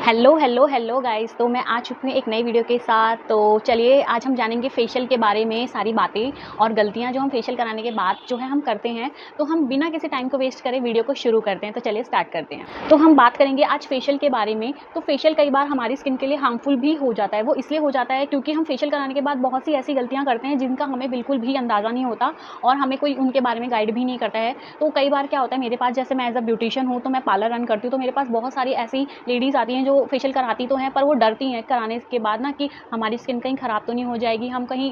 Hello hello hello guys. तो मैं आ चुकी हूँ एक नई वीडियो के साथ। तो चलिए आज हम जानेंगे फेशियल के बारे में सारी बातें और गलतियाँ जो हम फेशियल कराने के बाद जो है हम करते हैं। तो हम बिना किसी टाइम को वेस्ट करे वीडियो को शुरू करते हैं। तो चलिए स्टार्ट करते हैं। तो हम बात करेंगे आज फेशियल के बारे में। तो फेशियल कई बार हमारी स्किन के लिए हार्मफुल भी हो जाता है। वो इसलिए हो जाता है क्योंकि हम फेशियल कराने के बाद बहुत सी ऐसी गलतियाँ करते हैं जिनका हमें बिल्कुल भी अंदाज़ा नहीं होता और हमें कोई उनके बारे में गाइड भी नहीं करता है। तो कई बार क्या होता है, मेरे पास जैसे मैं एज अ ब्यूटिशियन हूँ तो मैं पार्लर रन करती हूँ, तो मेरे पास बहुत सारी ऐसी लेडीज़ आती हैं जो फेशियल कराती तो हैं पर वो डरती हैं कराने के बाद ना कि हमारी स्किन कहीं ख़राब तो नहीं हो जाएगी, हम कहीं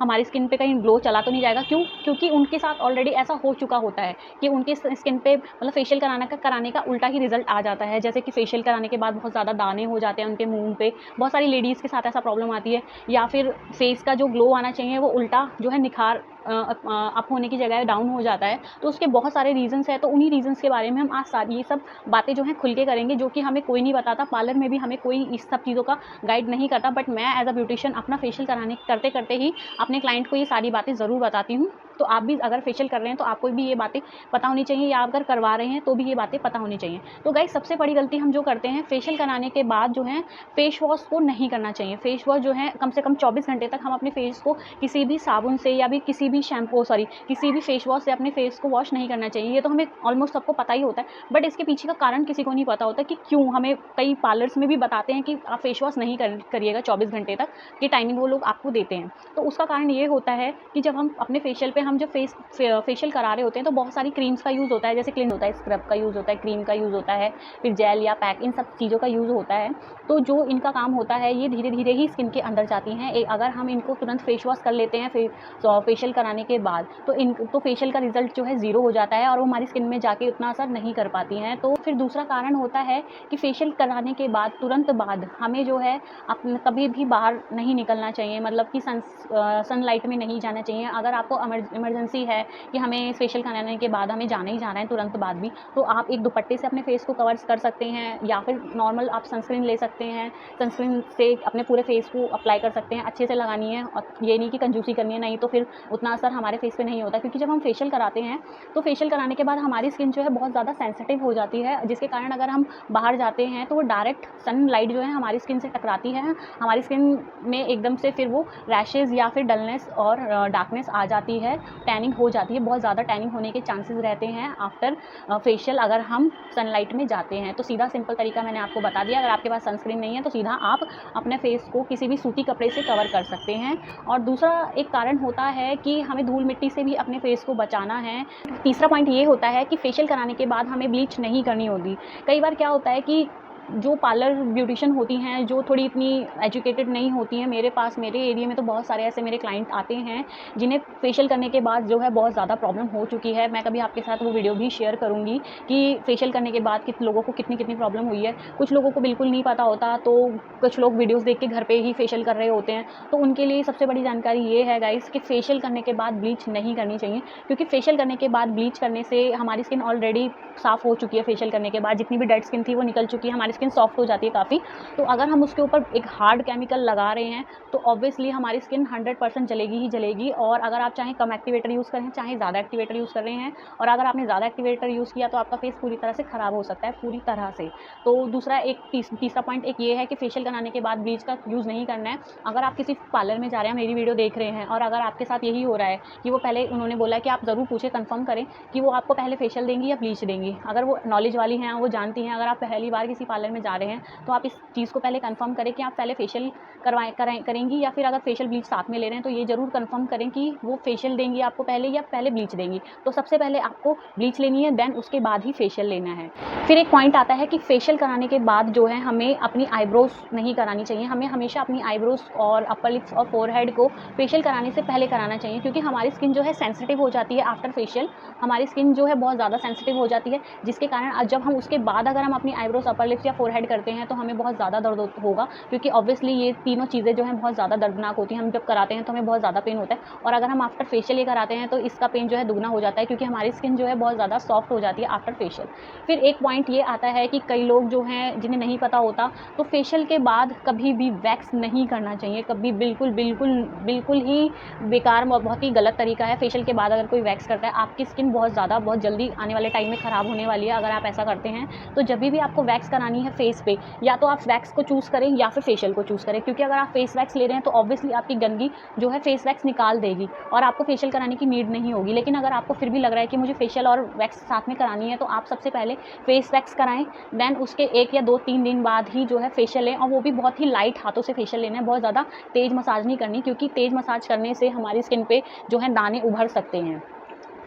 हमारी स्किन पे कहीं ग्लो चला तो नहीं जाएगा। क्यों? क्योंकि उनके साथ ऑलरेडी ऐसा हो चुका होता है कि उनके स्किन पे मतलब फेशियल कराने का उल्टा ही रिजल्ट आ जाता है। जैसे कि फेशियल कराने के बाद बहुत ज़्यादा दाने हो जाते हैं उनके मुंह पे। बहुत सारी लेडीज़ के साथ ऐसा प्रॉब्लम आती है। या फिर फेस का जो ग्लो आना चाहिए वो उल्टा जो है निखार अप होने की जगह डाउन हो जाता है। तो उसके बहुत सारे रीज़न्स हैं। तो उन्हीं रीज़न्स के बारे में हम आज सारी ये सब बातें जो हैं खुल के करेंगे, जो कि हमें कोई नहीं बताता। पार्लर में भी हमें कोई इस सब चीज़ों का गाइड नहीं करता, बट मैं एज अ ब्यूटिशियन अपना फेशियल करते करते ही अपने क्लाइंट को ये सारी बातें ज़रूर बताती हूँ। तो आप भी अगर फेशियल कर रहे हैं तो आपको भी ये बातें पता होनी चाहिए, या अगर करवा रहे हैं तो भी ये बातें पता होनी चाहिए। तो गाइस सबसे बड़ी गलती हम जो करते हैं, फेशियल कराने के बाद जो है फेस वॉश को नहीं करना चाहिए। फेस वॉश जो है कम से कम 24 घंटे तक हम अपने फेस को किसी भी साबुन से या भी किसी भी फेस वॉश से अपने फेस को वॉश नहीं करना चाहिए। ये तो हमें ऑलमोस्ट सबको पता ही होता है, बट इसके पीछे का कारण किसी को नहीं पता होता कि क्यों। हमें कई पार्लर्स में भी बताते हैं कि आप फेस वॉश नहीं करिएगा 24 घंटे तक की टाइमिंग वो लोग आपको देते हैं। तो उसका कारण ये होता है कि जब हम अपने फेशियल पे हम जब फेशियल करा रहे होते हैं तो बहुत सारी क्रीम्स का यूज़ होता है, जैसे क्लीन होता है, स्क्रब का यूज़ होता है, क्रीम का यूज़ होता है, फिर जेल या पैक, इन सब चीज़ों का यूज़ होता है। तो जो इनका काम होता है ये धीरे धीरे ही स्किन के अंदर जाती हैं। अगर हम इनको तुरंत फेस वॉश कर लेते हैं फेशियल कराने के बाद तो फेशियल का रिजल्ट जो है ज़ीरो हो जाता है और वो हमारी स्किन में जाके उतना असर नहीं कर पाती हैं। तो फिर दूसरा कारण होता है कि फेशियल कराने के बाद तुरंत बाद हमें जो है कभी भी बाहर नहीं निकलना चाहिए, मतलब कि सनलाइट में नहीं जाना चाहिए। अगर आपको इमरजेंसी है कि हमें फेशियल कराने के बाद हमें जाना ही जाना है तुरंत बाद भी, तो आप एक दुपट्टे से अपने फेस को कवर कर सकते हैं, या फिर नॉर्मल आप सनस्क्रीन ले सकते हैं। सनस्क्रीन से अपने पूरे फेस को अप्लाई कर सकते हैं, अच्छे से लगानी है और ये नहीं कि कंजूसी करनी है, नहीं तो फिर उतना असर हमारे फेस पे नहीं होता। क्योंकि जब हम फेशियल कराते हैं तो फेशियल कराने के बाद हमारी स्किन जो है बहुत ज़्यादा सेंसिटिव हो जाती है, जिसके कारण अगर हम बाहर जाते हैं तो वो डायरेक्ट सनलाइट जो है हमारी स्किन से टकराती है, हमारी स्किन में एकदम से फिर वो रैशेज़ या फिर डलनेस और डार्कनेस आ जाती है, टैनिंग हो जाती है। बहुत ज़्यादा टैनिंग होने के चांसेस रहते हैं आफ्टर फेशियल अगर हम सनलाइट में जाते हैं। तो सीधा सिंपल तरीका मैंने आपको बता दिया। अगर आपके पास सनस्क्रीन नहीं है तो सीधा आप अपने फेस को किसी भी सूती कपड़े से कवर कर सकते हैं। और दूसरा एक कारण होता है कि हमें धूल मिट्टी से भी अपने फेस को बचाना है। तीसरा पॉइंट ये होता है कि फेशियल कराने के बाद हमें ब्लीच नहीं करनी होती। कई बार क्या होता है कि जो पार्लर ब्यूटिशियन होती हैं जो थोड़ी इतनी एजुकेटेड नहीं होती हैं, मेरे एरिया में तो बहुत सारे ऐसे मेरे क्लाइंट आते हैं जिन्हें फेशियल करने के बाद जो है बहुत ज़्यादा प्रॉब्लम हो चुकी है। मैं कभी आपके साथ वो वीडियो भी शेयर करूँगी कि फेशियल करने के बाद कितने लोगों को कितनी प्रॉब्लम हुई है। कुछ लोगों को बिल्कुल नहीं पता होता, तो कुछ लोग वीडियोज़ देख के घर पर ही फेशियल कर रहे होते हैं। तो उनके लिए सबसे बड़ी जानकारी ये है गाइस कि फेशियल करने के बाद ब्लीच नहीं करनी चाहिए। क्योंकि फेशियल करने के बाद ब्लीच करने से हमारी स्किन ऑलरेडी साफ़ हो चुकी है। फेशियल करने के बाद जितनी भी डेड स्किन थी वो निकल चुकी है, हमारी स्किन सॉफ्ट हो जाती है काफ़ी। तो अगर हम उसके ऊपर एक हार्ड केमिकल लगा रहे हैं तो ऑब्वियसली हमारी स्किन 100% जलेगी ही जलेगी। और अगर आप चाहे कम एक्टिवेटर यूज़ कर रहे हैं, चाहे ज़्यादा एक्टिवेटर यूज़ कर रहे हैं, और अगर आपने ज़्यादा एक्टिवेटर यूज़ किया तो आपका फेस पूरी तरह से ख़राब हो सकता है, पूरी तरह से। तो दूसरा एक तीसरा पॉइंट एक ये है कि फेशियल कराने के बाद ब्लीच का यूज़ नहीं करना है। अगर आप किसी पार्लर में जा रहे हैं, मेरी वीडियो देख रहे हैं, और अगर आपके साथ यही हो रहा है कि वो पहले उन्होंने बोला है कि आप ज़रूर पूछें, कन्फर्म करें कि वो आपको पहले फेशियल देंगी या ब्लीच देंगी। अगर वो नॉलेज वाली हैं, वो जानती हैं, अगर आप पहली बार किसी पार्लर में जा रहे हैं तो आप इस चीज़ को पहले कंफर्म करें कि आप पहले फेशियल करेंगी, या फिर अगर फेशियल ब्लीच साथ में ले रहे हैं तो ये ज़रूर कंफर्म करें कि वो फेशियल देंगी आपको पहले या पहले ब्लीच देंगी। तो सबसे पहले आपको ब्लीच लेनी है, देन उसके बाद ही फेशियल लेना है। फिर एक पॉइंट आता है कि फेशियल कराने के बाद जो है हमें अपनी आईब्रोज नहीं करानी चाहिए। हमें हमेशा अपनी आईब्रोज और अपर लिप्स और फोरहेड को फेशियल कराने से पहले कराना चाहिए, क्योंकि हमारी स्किन जो है सेंसिटिव हो जाती है आफ्टर फेशियल। हमारी स्किन जो है बहुत ज़्यादा सेंसिटिव हो जाती है, जिसके कारण जब हम उसके बाद अगर हम अपनी आईब्रोज, अपर लिप्स या फोरहेड करते हैं तो हमें बहुत ज़्यादा दर्द होगा। क्योंकि ऑब्वियसली ये तीनों चीज़ें जो हैं बहुत ज़्यादा दर्दनाक होती हैं। हम जब कराते हैं तो हमें बहुत ज़्यादा पेन होता है, और अगर हम आफ्टर फेशियल ये कराते हैं तो इसका पेन जो है दुगना हो जाता है, क्योंकि हमारी स्किन जो है बहुत ज़्यादा सॉफ्ट हो जाती है आफ्टर फेशियल। फिर एक पॉइंट ये आता है कि कई लोग जो हैं जिन्हें नहीं पता होता, तो फेशियल के बाद कभी भी वैक्स नहीं करना चाहिए। कभी बिल्कुल ही बेकार और बहुत ही गलत तरीका है। फेशियल के बाद अगर कोई वैक्स करता है, आपकी स्किन बहुत जल्दी आने वाले टाइम में ख़राब होने वाली है अगर आप ऐसा करते हैं। तो जब भी आपको वैक्स करानी है फेस पे, या तो आप वैक्स को चूज़ करें या फिर फेशियल को चूज़ करें, क्योंकि अगर आप फेस वैक्स ले रहे हैं तो ऑब्वियसली आपकी गंदगी जो है फेस वैक्स निकाल देगी और आपको फेशियल कराने की नीड नहीं होगी। लेकिन अगर आपको फिर भी लग रहा है कि मुझे फेशियल और वैक्स साथ में करानी है, तो आप सबसे पहले फेस वैक्स कराएं, देन उसके 1 या 2-3 दिन बाद ही जो है फेशियल लें, और वो भी बहुत ही लाइट हाथों से फेशियल लेना है, बहुत ज़्यादा तेज़ मसाज नहीं करनी, क्योंकि तेज़ मसाज करने से हमारी स्किन पे जो है दाने उभर सकते हैं।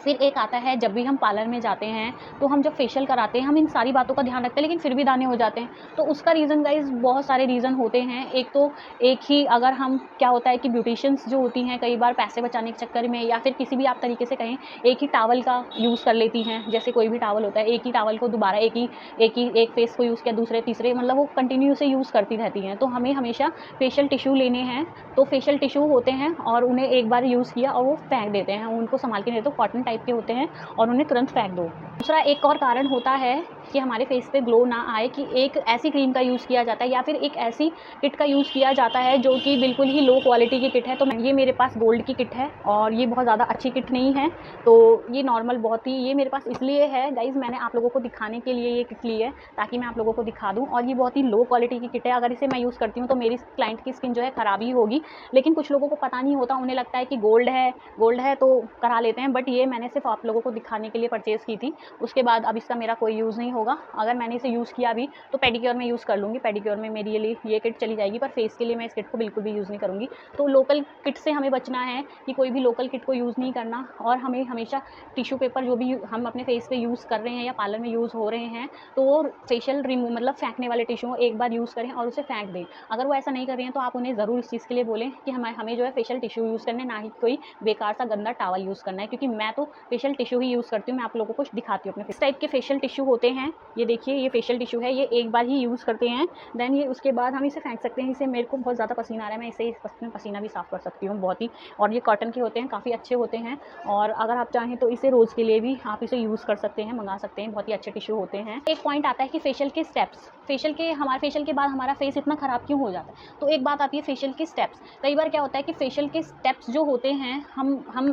फिर एक आता है, जब भी हम पार्लर में जाते हैं तो हम जब फेशियल कराते हैं हम इन सारी बातों का ध्यान रखते हैं, लेकिन फिर भी दाने हो जाते हैं। तो उसका रीज़न गाइज़ बहुत सारे रीज़न होते हैं। एक तो एक ही, अगर हम, क्या होता है कि ब्यूटिशियंस जो होती हैं कई बार पैसे बचाने के चक्कर में या फिर किसी भी आप तरीके से कहें, एक ही टॉवल का यूज़ कर लेती हैं। जैसे कोई भी टॉवल होता है, एक ही टॉवल को दोबारा एक फेस को यूज़ किया, दूसरे तीसरे, मतलब वो कंटिन्यू से यूज़ करती रहती हैं। तो हमें हमेशा फेशियल टिश्यू लेने हैं। तो फेशियल टिश्यू होते हैं और उन्हें एक बार यूज़ किया और वो फेंक देते हैं, उनको संभाल के नहीं, तो कॉटन टाइप के होते हैं और उन्हें तुरंत फेंक दो। दूसरा एक और कारण होता है कि हमारे फेस पे ग्लो ना आए, कि एक ऐसी क्रीम का यूज़ किया जाता है या फिर एक ऐसी किट का यूज़ किया जाता है जो कि बिल्कुल ही लो क्वालिटी की किट है। तो ये मेरे पास गोल्ड की किट है और ये बहुत ज़्यादा अच्छी किट नहीं है, तो ये नॉर्मल बहुत ही, ये मेरे पास इसलिए है गाइज़, मैंने आप लोगों को दिखाने के लिए ये किट ली है ताकि मैं आप लोगों को दिखा दूँ। और ये बहुत ही लो क्वालिटी की किट है, अगर इसे मैं यूज़ करती हूँ तो मेरी क्लाइंट की स्किन जो है ख़राब ही होगी। लेकिन कुछ लोगों को पता नहीं होता, उन्हें लगता है कि गोल्ड है तो करा लेते हैं, बट ये मैंने सिर्फ आप लोगों को दिखाने के लिए परचेज़ की थी। उसके बाद अब इसका मेरा कोई यूज़ नहीं होगा। अगर मैंने इसे यूज़ किया भी तो पेडिक्योर में यूज़ कर लूँगी, पेडिक्योर में मेरी ये किट चली जाएगी, पर फेस के लिए मैं इस किट को बिल्कुल भी यूज़ नहीं करूँगी। तो लोकल किट से हमें बचना है कि कोई भी लोकल किट को यूज़ नहीं करना, और हमें हमेशा टिश्यू पेपर जो भी हम अपने फेस पे यूज़ कर रहे हैं या पार्लर में यूज़ हो रहे हैं, तो वो फेशियल रिमूव मतलब फेंकने वाले टिश्यू एक बार यूज़ करें और उसे फेंक दें। अगर वो ऐसा नहीं कर रहे हैं तो आप उन्हें ज़रूर इस चीज़ के लिए बोलें कि हमें जो है फेशियल टिश्यू यूज़ करना है, ना ही कोई बेकार सा गंदा टॉवल यूज़ करना है, क्योंकि मैं तो फेशियल टिश्यू ही यूज़ करती हूँ। मैं आप लोगों को दिखाती हूँ अपने इस टाइप के फेशियल टिश्यू होते हैं। ये देखिए, ये फेशियल टिश्यू है, ये एक बार ही यूज़ करते हैं, देन ये उसके बाद हम इसे फेंक सकते हैं। इसे मेरे को बहुत ज़्यादा पसीना आ रहा है, मैं इसे पसीना भी साफ़ कर सकती हूँ बहुत ही। और ये कॉटन के होते हैं, काफ़ी अच्छे होते हैं, और अगर आप चाहें तो इसे रोज़ के लिए भी आप इसे यूज़ कर सकते हैं, मंगा सकते हैं, बहुत ही अच्छे टिश्यू होते हैं। एक पॉइंट आता है कि फेशियल के स्टेप्स, हमारे फेशियल के बाद हमारा फेस इतना ख़राब क्यों हो जाता है। तो एक बात आती है फेशियल के स्टेप्स। कई बार क्या होता है कि फेशियल के स्टेप्स जो होते हैं,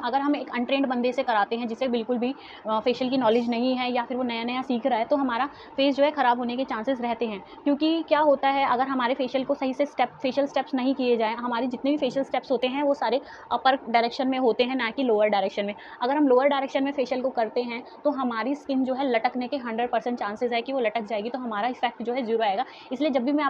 अगर हम एक अनट्रेंड बंदे से कराते हैं जिसे बिल्कुल भी फेशियल की नॉलेज नहीं है या फिर वो नया सीख रहा है, तो हमारा फेस जो है ख़राब होने के चांसेस रहते हैं। क्योंकि क्या होता है, अगर हमारे फेशियल को सही से फेशियल स्टेप्स नहीं किए जाएँ, हमारे जितने भी फेशियल स्टेप्स होते हैं वो सारे अपर डायरेक्शन में होते हैं, ना कि लोअर डायरेक्शन में। अगर हम लोअर डायरेक्शन में फेशियल को करते हैं तो हमारी स्किन जो है लटकने के 100% चांसेस है कि वो लटक जाएगी, तो हमारा इफेक्ट जो है ज़ीरो आएगा। इसलिए जब भी मैं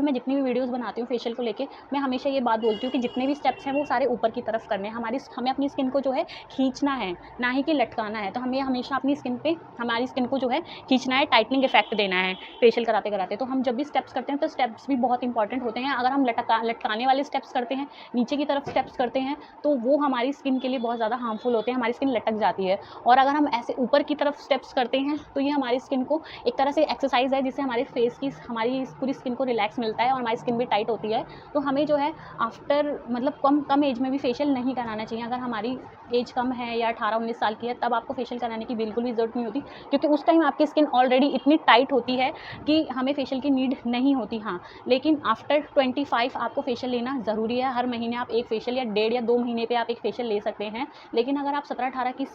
मैं जितनी भी वीडियोज़ बनाती हूँ फेशियल को लेके, मैं हमेशा ये बात बोलती हूँ कि जितने भी स्टेप्स हैं वो सारे ऊपर की तरफ करने हैं। हमें अपनी स्किन को जो है खींचना है, ना ही कि लटकाना है। तो हमें हमेशा अपनी स्किन पे हमारी स्किन को जो है खींचना है, टाइटनिंग इफेक्ट देना है फेशियल कराते-कराते। तो हम जब भी स्टेप्स करते हैं तो स्टेप्स भी बहुत इंपॉर्टेंट होते हैं। अगर हम लटकाने वाले स्टेप्स करते हैं, नीचे की तरफ स्टेप्स करते हैं, तो वो हमारी स्किन के लिए बहुत ज़्यादा हार्मफुल होते हैं, हमारी स्किन लटक जाती है। और अगर हम ऐसे ऊपर की तरफ स्टेप्स करते हैं तो ये हमारी स्किन को एक तरह से एक्सरसाइज है, जिससे हमारे फेस की हमारी पूरी स्किन को रिलैक्स मिलता है और हमारी स्किन भी टाइट होती है। तो हमें जो है आफ्टर मतलब कम एज में भी फेशियल नहीं कराना चाहिए। अगर हमारी एज कम है या 18-19 साल की है, तब आपको फेशियल कराने की बिल्कुल भी ज़रूरत नहीं होती, क्योंकि उस टाइम आपकी स्किन ऑलरेडी इतनी टाइट होती है कि हमें फेशियल की नीड नहीं होती। हाँ, लेकिन आफ्टर 25 आपको फेशियल लेना ज़रूरी है। हर महीने आप एक फेशियल या 1.5 या 2 महीने पे आप एक फेशियल ले सकते हैं। लेकिन अगर आप 17-18 की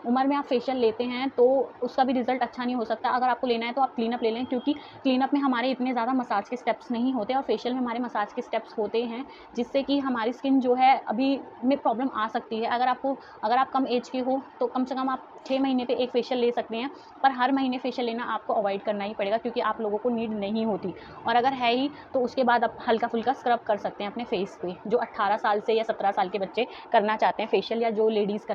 उम्र में आप फेशियल लेते हैं तो उसका भी रिजल्ट अच्छा नहीं हो सकता। अगर आपको लेना है तो आप क्लीनअप ले लें, क्योंकि क्लीनअप में हमारे इतने ज़्यादा मसाज के स्टेप्स नहीं होते और फेशियल में हमारे मसाज के स्टेप्स होते हैं, जिससे कि हमारी स्किन जो है अभी में प्रॉब्लम आ सकती है। अगर आप कम एज के हो तो कम से कम आप 6 महीने पे एक फेशियल ले सकते हैं, पर हर महीने फेशियल लेना आपको अवॉइड करना ही पड़ेगा, क्योंकि आप लोगों को नीड नहीं होती। और अगर है ही तो उसके बाद आप हल्का फुल्का स्क्रब कर सकते हैं अपने फेस पे। जो 18 साल से या 17 साल के बच्चे करना चाहते हैं फेशियल, या जो लेडीज़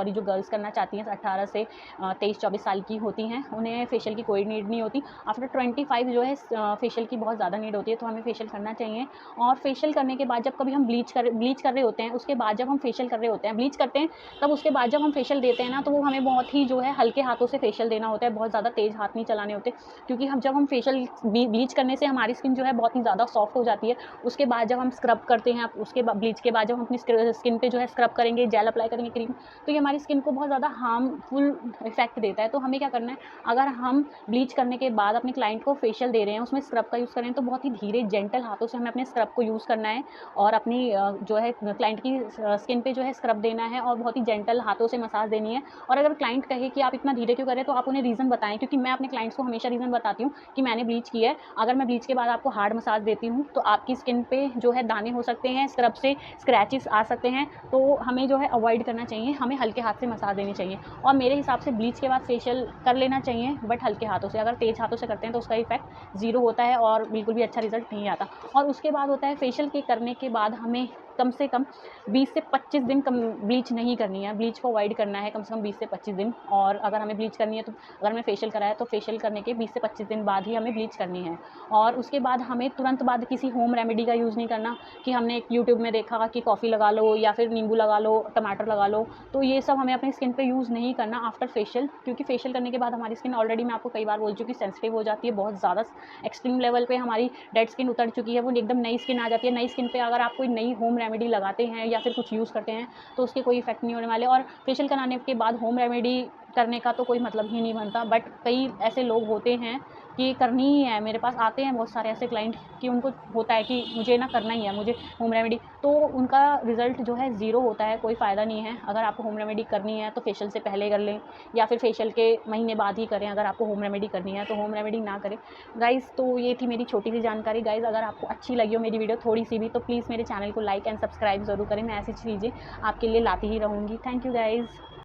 जो गर्ल्स करना चाहती हैं 18 से 23-24 साल की होती हैं, उन्हें फेशियल की कोई नीड नहीं होती। आफ्टर 25 जो है फेशियल की बहुत ज़्यादा नीड होती है, तो हमें फेशियल करना चाहिए। और फेशियल करने के बाद जब कभी हम ब्लीच कर रहे होते हैं, उसके बाद जब हम फेशियल कर रहे होते हैं, ब्लीच करते हैं, तब उसके बाद जब हम फेशियल देते हैं ना, तो वो हमें बहुत ही जो है हल्के हाथों से फेशियल देना होता है, बहुत ज़्यादा तेज़ हाथ नहीं चलाने होते, क्योंकि जब हम फेशियल ब्लीच करने से हमारी स्किन जो है बहुत ही ज़्यादा सॉफ्ट हो जाती है। उसके बाद जब हम स्क्रब करते हैं, उसके बाद ब्लीच के बाद जब हम अपनी स्किन पे जो है स्क्रब करेंगे, जेल अप्लाई करेंगे, क्रीम, तो ये हमारी स्किन को बहुत ज़्यादा हार्मफुल इफेक्ट देता है। तो हमें क्या करना है, अगर हम ब्लीच करने के बाद अपने क्लाइंट को फेशियल दे रहे हैं, उसमें स्क्रब का यूज़ करें, तो बहुत ही धीरे जेंटल हाथों से हमें अपने स्क्रब को यूज़ करना है और अपनी जो है क्लाइंट की स्किन पे जो है स्क्रब देना है और बहुत ही जेंटल हाथों से मसाज देनी है। और अगर क्लाइंट कहे कि आप इतना धीरे क्यों कर रहे हैं, तो आप उन्हें रीज़न बताएँ, क्योंकि मैं अपने क्लाइंट्स को हमेशा रीज़न बताती हूँ कि मैंने ब्लीच किया है। अगर मैं ब्लीच के बाद आपको हार्ड मसाज देती हूँ, तो आपकी स्किन पे जो है दाने हो सकते हैं, स्क्रब से स्क्रैचेस आ सकते हैं, तो हमें जो है अवॉइड करना चाहिए, हमें हल्के हाथ से मसाज देनी चाहिए। और मेरे हिसाब से ब्लीच के बाद फेशियल कर लेना चाहिए, बट हल्के हाथों से। अगर तेज़ हाथों से करते हैं तो उसका इफेक्ट ज़ीरो होता है और बिल्कुल भी अच्छा रिजल्ट नहीं आता। और उसके बाद होता है फेशियल के करने के बाद हमें कम से कम 20 से 25 दिन कम ब्लीच नहीं करनी है, ब्लीच को अवॉइड करना है कम से कम 20 से 25 दिन। और अगर हमें ब्लीच करनी है, तो अगर हमें फेशियल कराया तो फेशियल करने के 20 से 25 दिन बाद ही हमें ब्लीच करनी है। और उसके बाद हमें तुरंत बाद किसी होम रेमेडी का यूज़ नहीं करना कि हमने एक यूट्यूब में देखा कि कॉफ़ी लगा लो या फिर नींबू लगा लो, टमाटर लगा लो, तो ये सब हमें अपनी स्किन पे यूज़ नहीं करना आफ्टर फेशियल। क्योंकि फेशियल करने के बाद हमारी स्किन ऑलरेडी, मैं आपको कई बार बोल चुकी, सेंसिटिव हो जाती है, बहुत ज़्यादा एक्सट्रीम लेवल पे हमारी डेड स्किन उतर चुकी है, वो एकदम नई स्किन आ जाती है। नई स्किन पे अगर आप कोई नई होम रेमेडी लगाते हैं या फिर कुछ यूज़ करते हैं, तो उसके कोई इफेक्ट नहीं होने वाले। और फेशियल कराने के बाद होम रेमेडी करने का तो कोई मतलब ही नहीं बनता। बट कई ऐसे लोग होते हैं कि करनी ही है, मेरे पास आते हैं बहुत सारे ऐसे क्लाइंट कि उनको होता है कि मुझे ना करना ही है, मुझे होम रेमेडी, तो उनका रिजल्ट जो है ज़ीरो होता है, कोई फ़ायदा नहीं है। अगर आपको होम रेमेडी करनी है तो फेशियल से पहले कर लें या फिर फेशियल के महीने बाद ही करें। अगर आपको होम रेमेडी करनी है तो होम रेमेडी ना करें गाइज़। तो ये थी मेरी छोटी सी जानकारी गाइज़। अगर आपको अच्छी लगी हो मेरी वीडियो थोड़ी सी भी, तो प्लीज़ मेरे चैनल को लाइक एंड सब्सक्राइब ज़रूर करें। मैं ऐसी चीज़ें आपके लिए लाती ही रहूँगी। Thank you guys.